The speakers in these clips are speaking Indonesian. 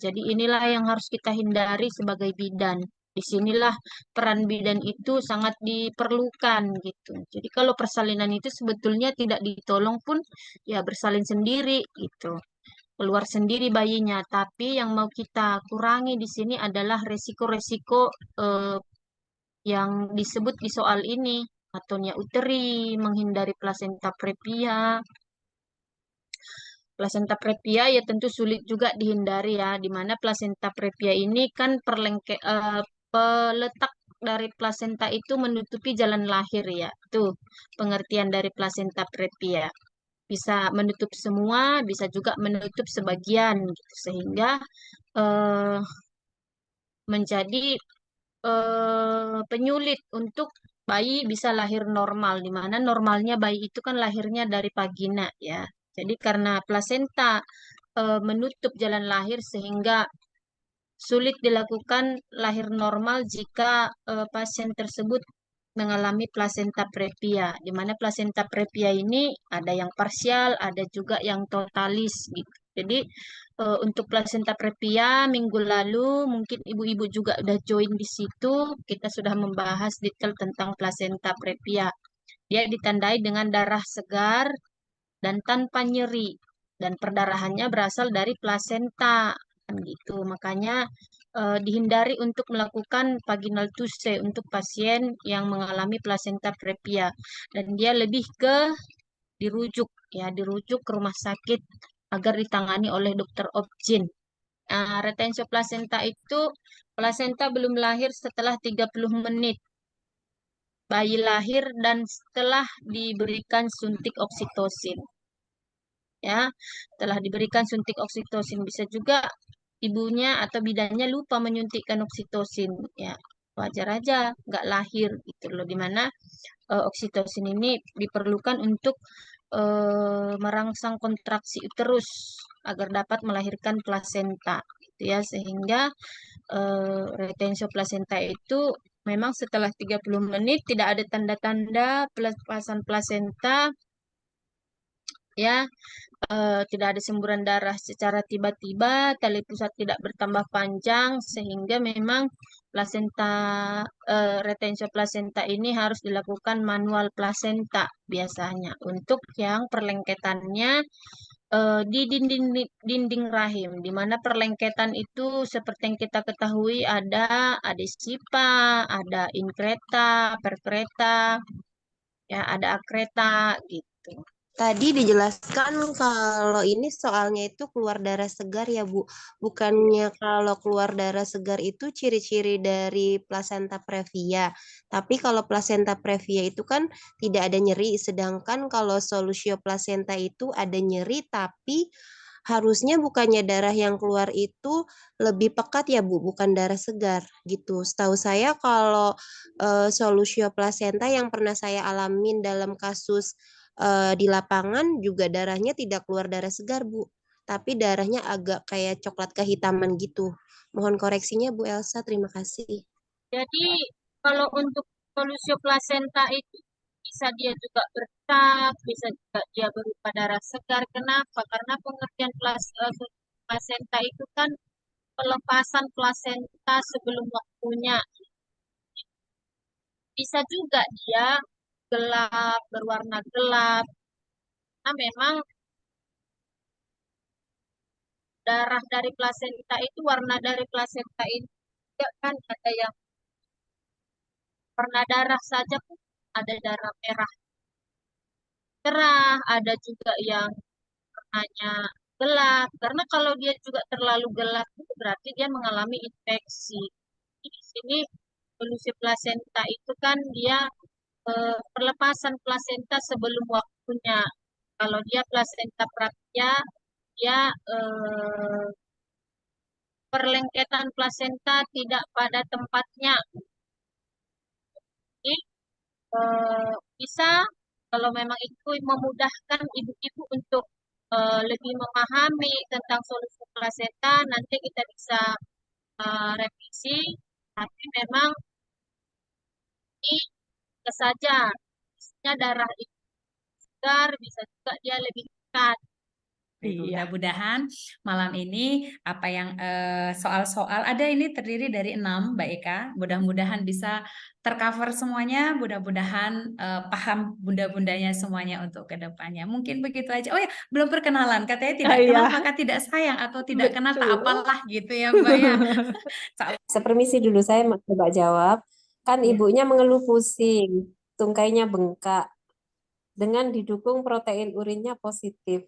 Jadi inilah yang harus kita hindari sebagai bidan. Disinilah peran bidan itu sangat diperlukan gitu. Jadi kalau persalinan itu sebetulnya tidak ditolong pun ya bersalin sendiri gitu. Keluar sendiri bayinya. Tapi yang mau kita kurangi di sini adalah resiko-resiko eh, yang disebut di soal ini. Atonia uteri, menghindari plasenta previa. Plasenta previa ya tentu sulit juga dihindari ya, di mana plasenta previa ini kan peletak dari plasenta itu menutupi jalan lahir ya. Tuh pengertian dari plasenta previa. Bisa menutup semua, bisa juga menutup sebagian gitu. Sehingga eh, menjadi penyulit untuk bayi bisa lahir normal, di mana normalnya bayi itu kan lahirnya dari vagina ya. Jadi karena plasenta menutup jalan lahir sehingga sulit dilakukan lahir normal jika pasien tersebut mengalami plasenta previa, di mana plasenta previa ini ada yang parsial, ada juga yang totalis gitu. Jadi untuk plasenta previa minggu lalu mungkin ibu-ibu juga udah join di situ, kita sudah membahas detail tentang plasenta previa. Dia ditandai dengan darah segar dan tanpa nyeri dan perdarahannya berasal dari plasenta kan gitu. Makanya dihindari untuk melakukan vaginal tuse untuk pasien yang mengalami plasenta previa dan dia lebih ke dirujuk ya, dirujuk ke rumah sakit agar ditangani oleh dokter obgyn. Nah, retensio plasenta itu plasenta belum lahir setelah 30 menit bayi lahir dan setelah diberikan suntik oksitosin. Ya, telah diberikan suntik oksitosin bisa juga ibunya atau bidannya lupa menyuntikkan oksitosin ya, wajar aja nggak lahir gitu loh, dimana oksitosin ini diperlukan untuk merangsang kontraksi uterus agar dapat melahirkan plasenta gitu ya, sehingga retensio plasenta itu memang setelah 30 menit tidak ada tanda-tanda pelepasan plasenta ya, tidak ada semburan darah secara tiba-tiba, tali pusat tidak bertambah panjang, sehingga memang plasenta retensio plasenta ini harus dilakukan manual plasenta biasanya untuk yang perlengketannya di dinding rahim, di mana perlengketan itu seperti yang kita ketahui ada adesipa, ada increta, percreta, ya ada akreta gitu. Tadi dijelaskan kalau ini soalnya itu keluar darah segar ya Bu. Bukannya kalau keluar darah segar itu ciri-ciri dari plasenta previa. Tapi kalau plasenta previa itu kan tidak ada nyeri. Sedangkan kalau solusio plasenta itu ada nyeri tapi harusnya bukannya darah yang keluar itu lebih pekat ya Bu, bukan darah segar gitu. Setahu saya kalau solusio plasenta yang pernah saya alamin dalam kasus di lapangan juga darahnya tidak keluar darah segar, Bu. Tapi darahnya agak kayak coklat kehitaman gitu. Mohon koreksinya, Bu Elsa. Terima kasih. Jadi kalau untuk solusio plasenta itu bisa dia juga bercak, bisa juga dia berupa darah segar. Kenapa? Karena pengertian plasenta itu kan pelepasan plasenta sebelum waktunya. Bisa juga dia gelap, berwarna gelap. Nah, memang darah dari plasenta itu, warna dari plasenta itu juga kan ada yang warna darah saja pun ada darah merah cerah, ada juga yang warnanya gelap. Karena kalau dia juga terlalu gelap itu berarti dia mengalami infeksi. Di sini polusi plasenta itu kan dia perlepasan plasenta sebelum waktunya. Kalau dia plasenta prakia, dia perlengketan plasenta tidak pada tempatnya. Jadi bisa kalau memang itu memudahkan ibu-ibu untuk lebih memahami tentang solusi plasenta, nanti kita bisa revisi. Tapi memang ini bisa saja darah itu segar, bisa juga dia lebih dekat. Iya. Mudah-mudahan malam ini apa yang soal-soal ada ini terdiri dari 6, Mbak Eka. Mudah-mudahan bisa tercover semuanya. Mudah-mudahan paham bunda-bundanya semuanya untuk kedepannya. Mungkin begitu aja. Oh ya, belum perkenalan. Katanya tidak kenal Iya, maka tidak sayang atau tidak kenal tak betul. apalah gitu ya, Mbak ya. Sepermisi dulu saya coba jawab. Kan Ya. ibunya mengeluh pusing, tungkainya bengkak dengan didukung protein urinnya positif.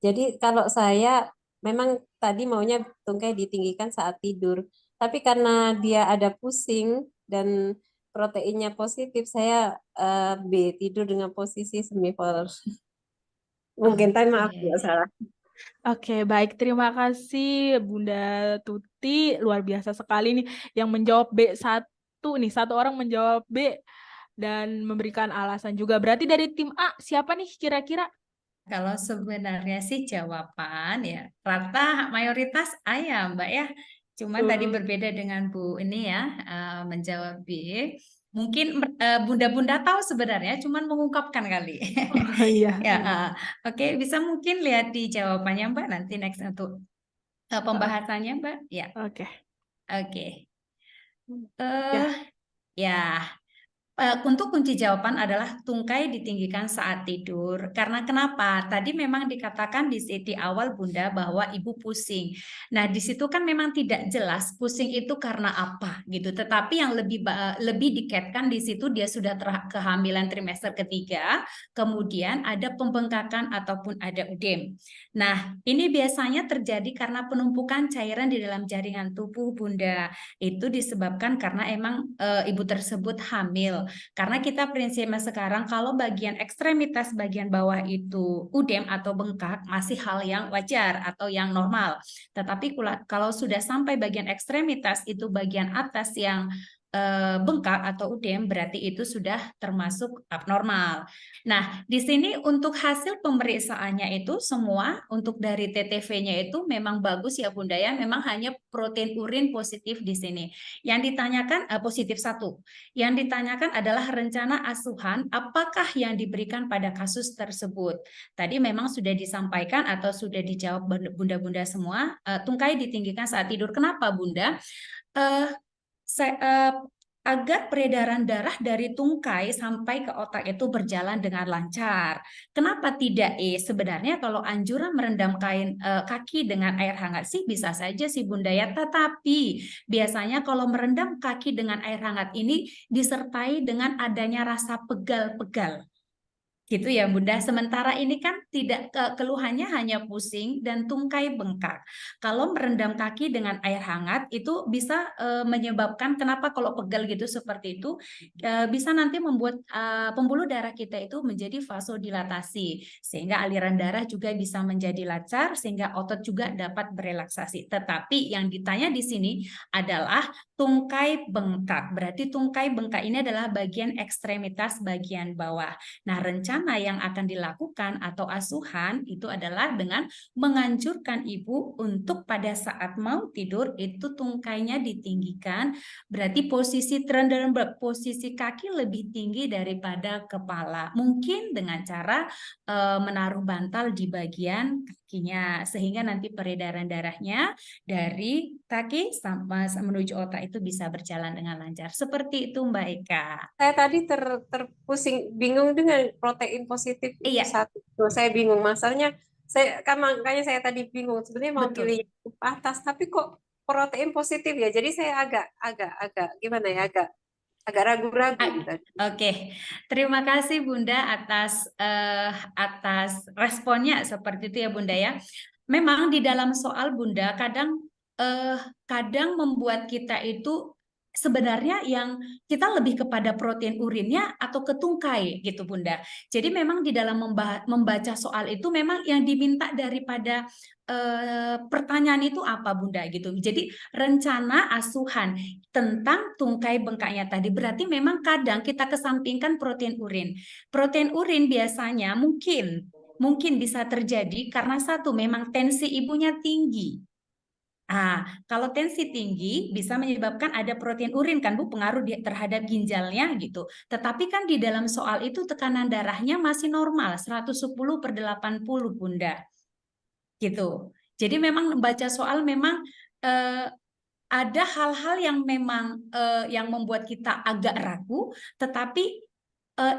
Jadi kalau saya memang tadi maunya tungkai ditinggikan saat tidur, tapi karena dia ada pusing dan proteinnya positif, saya B tidur dengan posisi semipolar. Mungkin tapi maaf Oke. nggak salah. Oke, baik. Terima kasih Bunda Tuti. Luar biasa sekali nih yang menjawab B1 nih. Satu orang menjawab B dan memberikan alasan juga. Berarti dari tim A siapa nih kira-kira? Kalau sebenarnya sih jawaban ya rata mayoritas A ya Mbak ya. Cuman tadi berbeda dengan Bu ini ya menjawab B. Mungkin bunda-bunda tahu sebenarnya, cuman mengungkapkan kali. Oh iya. Ya, oke bisa mungkin lihat di jawabannya Mbak nanti next untuk pembahasannya Mbak. Ya, Oke. oke. Ya. Ya. Untuk kunci jawaban adalah tungkai ditinggikan saat tidur. Karena kenapa? Tadi memang dikatakan di awal Bunda bahwa ibu pusing. Nah, di situ kan memang tidak jelas pusing itu karena apa gitu. Tetapi yang lebih dikaitkan di situ dia sudah kehamilan trimester ketiga, kemudian ada pembengkakan ataupun ada udem. Nah, ini biasanya terjadi karena penumpukan cairan di dalam jaringan tubuh Bunda. Itu disebabkan karena emang ibu tersebut hamil. Karena kita prinsipnya sekarang kalau bagian ekstremitas bagian bawah itu udem atau bengkak masih hal yang wajar atau yang normal. Tetapi kalau sudah sampai bagian ekstremitas itu bagian atas yang bengkak atau udem berarti itu sudah termasuk abnormal. Nah, di sini untuk hasil pemeriksaannya itu semua untuk dari TTV-nya itu memang bagus ya Bunda ya, memang hanya protein urin positif di sini. Yang ditanyakan positif 1. Yang ditanyakan adalah rencana asuhan apakah yang diberikan pada kasus tersebut. Tadi memang sudah disampaikan atau sudah dijawab bunda-bunda semua, tungkai ditinggikan saat tidur. Kenapa Bunda? Agar peredaran darah dari tungkai sampai ke otak itu berjalan dengan lancar. Kenapa tidak? Sebenarnya kalau anjuran merendam kaki dengan air hangat sih bisa saja sih Bunda ya. Tetapi biasanya kalau merendam kaki dengan air hangat ini disertai dengan adanya rasa pegal-pegal. Gitu ya Bunda. Sementara ini kan tidak keluhannya hanya pusing dan tungkai bengkak. Kalau merendam kaki dengan air hangat itu bisa menyebabkan kenapa kalau pegal gitu seperti itu bisa nanti membuat pembuluh darah kita itu menjadi vasodilatasi sehingga aliran darah juga bisa menjadi lancar sehingga otot juga dapat berelaksasi. Tetapi yang ditanya di sini adalah tungkai bengkak. Berarti tungkai bengkak ini adalah bagian ekstremitas bagian bawah. Nah, rencana yang akan dilakukan atau asuhan itu adalah dengan menganjurkan ibu untuk pada saat mau tidur itu tungkainya ditinggikan, berarti posisi Trendelenburg, posisi kaki lebih tinggi daripada kepala. Mungkin dengan cara menaruh bantal di bagian kakinya sehingga nanti peredaran darahnya dari kaki sampai menuju otak itu bisa berjalan dengan lancar. Seperti itu Mbak Eka. Saya tadi terpusing, bingung dengan protein positif itu Iya. satu. Tuh, saya bingung masalahnya. Makanya saya tadi bingung. Sebenarnya mau Betul. pilih yang atas, tapi kok protein positif ya. Jadi saya agak gimana ya, agak ragu-ragu gitu. Oke, terima kasih Bunda atas responnya seperti itu ya Bunda ya. Memang di dalam soal Bunda kadang membuat kita itu sebenarnya yang kita lebih kepada protein urinnya atau ke tungkai gitu Bunda. Jadi memang di dalam membaca soal itu memang yang diminta daripada pertanyaan itu apa Bunda gitu. Jadi rencana asuhan tentang tungkai bengkaknya tadi berarti memang kadang kita kesampingkan protein urin. Protein urin biasanya mungkin bisa terjadi karena satu memang tensi ibunya tinggi. Kalau tensi tinggi bisa menyebabkan ada protein urin kan Bu, pengaruh terhadap ginjalnya gitu. Tetapi kan di dalam soal itu tekanan darahnya masih normal 110/80 Bunda. gitu. Jadi memang membaca soal memang ada hal-hal yang memang yang membuat kita agak ragu, tetapi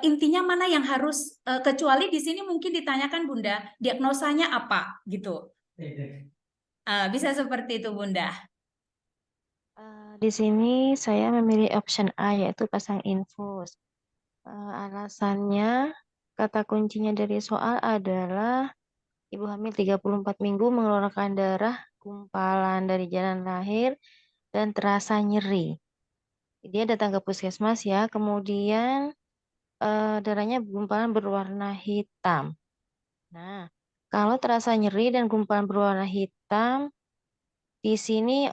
intinya mana yang harus kecuali di sini mungkin ditanyakan Bunda, diagnosanya apa gitu. Bisa seperti itu Bunda. Di sini saya memilih option A yaitu pasang infus. Alasannya kata kuncinya dari soal adalah ibu hamil 34 minggu mengeluarkan darah gumpalan dari jalan lahir dan terasa nyeri. Dia datang ke puskesmas ya, kemudian darahnya gumpalan berwarna hitam. Nah, kalau terasa nyeri dan gumpalan berwarna hitam, di sini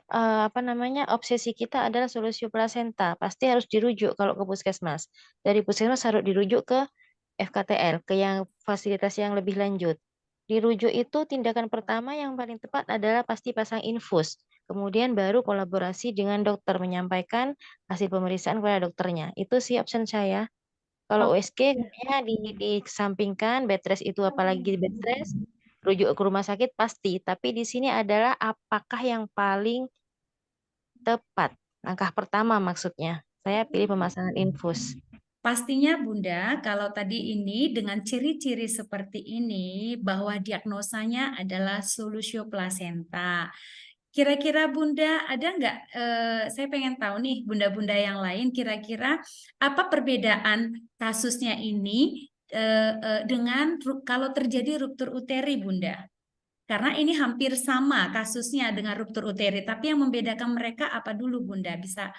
obsesi kita adalah solusio plasenta. Pasti harus dirujuk kalau ke puskesmas. Dari puskesmas harus dirujuk ke FKTL, ke yang fasilitas yang lebih lanjut. Dirujuk itu tindakan pertama yang paling tepat adalah pasti pasang infus. Kemudian baru kolaborasi dengan dokter menyampaikan hasil pemeriksaan kepada dokternya. Itu sih option saya. Kalau USG kayaknya dikesampingkan, bed rest itu apalagi bed rest, rujuk ke rumah sakit pasti. Tapi di sini adalah apakah yang paling tepat. Langkah pertama maksudnya. Saya pilih pemasangan infus. Pastinya Bunda, kalau tadi ini dengan ciri-ciri seperti ini bahwa diagnosanya adalah solusio plasenta. Kira-kira Bunda ada nggak? Saya pengen tahu nih Bunda-Bunda yang lain kira-kira apa perbedaan kasusnya ini dengan kalau terjadi ruptur uteri Bunda? Karena ini hampir sama kasusnya dengan ruptur uteri, tapi yang membedakan mereka apa dulu Bunda? Bisa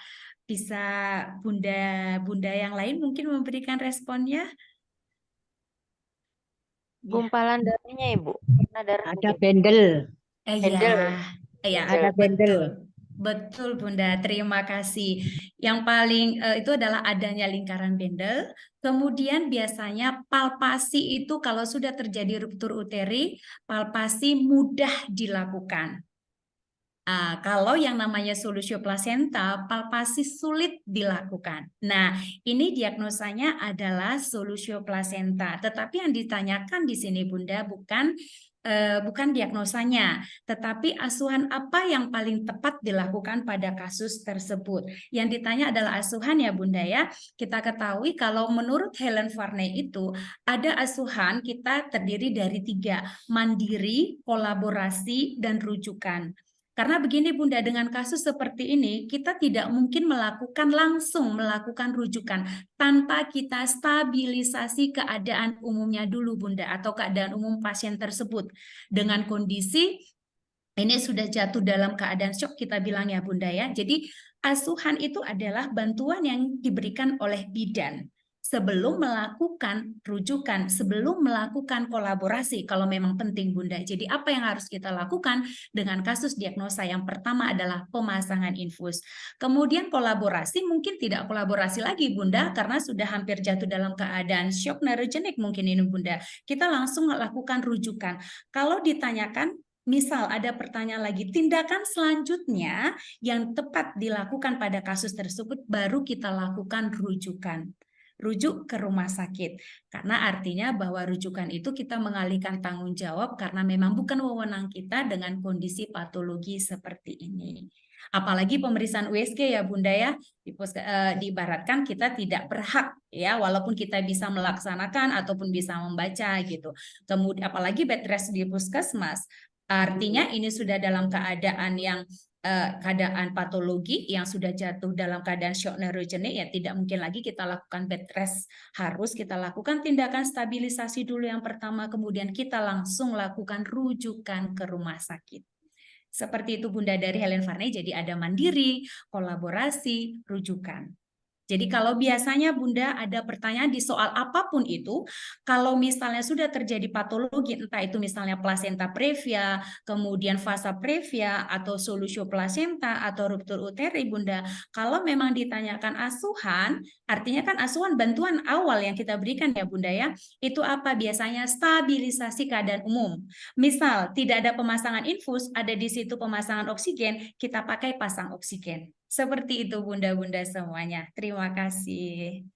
Bunda yang lain mungkin memberikan responnya? Gumpalan darahnya Ibu. Karena darah Ada bendel. Bendel. Iya, Ada bendel. betul Bunda. Terima kasih. Yang paling itu adalah adanya lingkaran bendel. Kemudian biasanya palpasi itu kalau sudah terjadi ruptur uteri, palpasi mudah dilakukan. Kalau yang namanya solusio plasenta, palpasi sulit dilakukan. Nah, ini diagnosanya adalah solusio plasenta. Tetapi yang ditanyakan di sini Bunda bukan diagnosanya, tetapi asuhan apa yang paling tepat dilakukan pada kasus tersebut. Yang ditanya adalah asuhan ya Bunda ya. Kita ketahui kalau menurut Helen Farney itu ada asuhan kita terdiri dari 3, mandiri, kolaborasi, dan rujukan. Karena begini Bunda, dengan kasus seperti ini, kita tidak mungkin langsung melakukan rujukan tanpa kita stabilisasi keadaan umumnya dulu Bunda, atau keadaan umum pasien tersebut. Dengan kondisi ini sudah jatuh dalam keadaan shock kita bilang ya Bunda ya. Jadi asuhan itu adalah bantuan yang diberikan oleh bidan sebelum melakukan rujukan, sebelum melakukan kolaborasi kalau memang penting Bunda. Jadi apa yang harus kita lakukan dengan kasus diagnosa? Yang pertama adalah pemasangan infus. Kemudian kolaborasi mungkin tidak kolaborasi lagi Bunda karena sudah hampir jatuh dalam keadaan shock neurogenik mungkin ini Bunda. Kita langsung melakukan rujukan. Kalau ditanyakan misal ada pertanyaan lagi, tindakan selanjutnya yang tepat dilakukan pada kasus tersebut baru kita lakukan rujukan. Rujuk ke rumah sakit. Karena artinya bahwa rujukan itu kita mengalihkan tanggung jawab karena memang bukan wewenang kita dengan kondisi patologi seperti ini. Apalagi pemeriksaan USG ya Bunda ya, diibaratkan kita tidak berhak ya, walaupun kita bisa melaksanakan ataupun bisa membaca gitu. Kemudian apalagi bed rest di puskesmas, artinya ini sudah dalam keadaan yang keadaan patologi yang sudah jatuh dalam keadaan shock neurogenik, ya tidak mungkin lagi kita lakukan bed rest. Harus kita lakukan tindakan stabilisasi dulu yang pertama, kemudian kita langsung lakukan rujukan ke rumah sakit. Seperti itu Bunda dari Helen Farney. Jadi ada mandiri, kolaborasi, rujukan. Jadi kalau biasanya Bunda ada pertanyaan di soal apapun itu, kalau misalnya sudah terjadi patologi, entah itu misalnya plasenta previa, kemudian fasa previa, atau solusio plasenta, atau ruptur uteri Bunda, kalau memang ditanyakan asuhan, artinya kan asuhan bantuan awal yang kita berikan ya Bunda ya, itu apa? Biasanya stabilisasi keadaan umum. Misal tidak ada pemasangan infus, ada di situ pemasangan oksigen, kita pakai pasang oksigen. Seperti itu Bunda-Bunda semuanya. Terima kasih.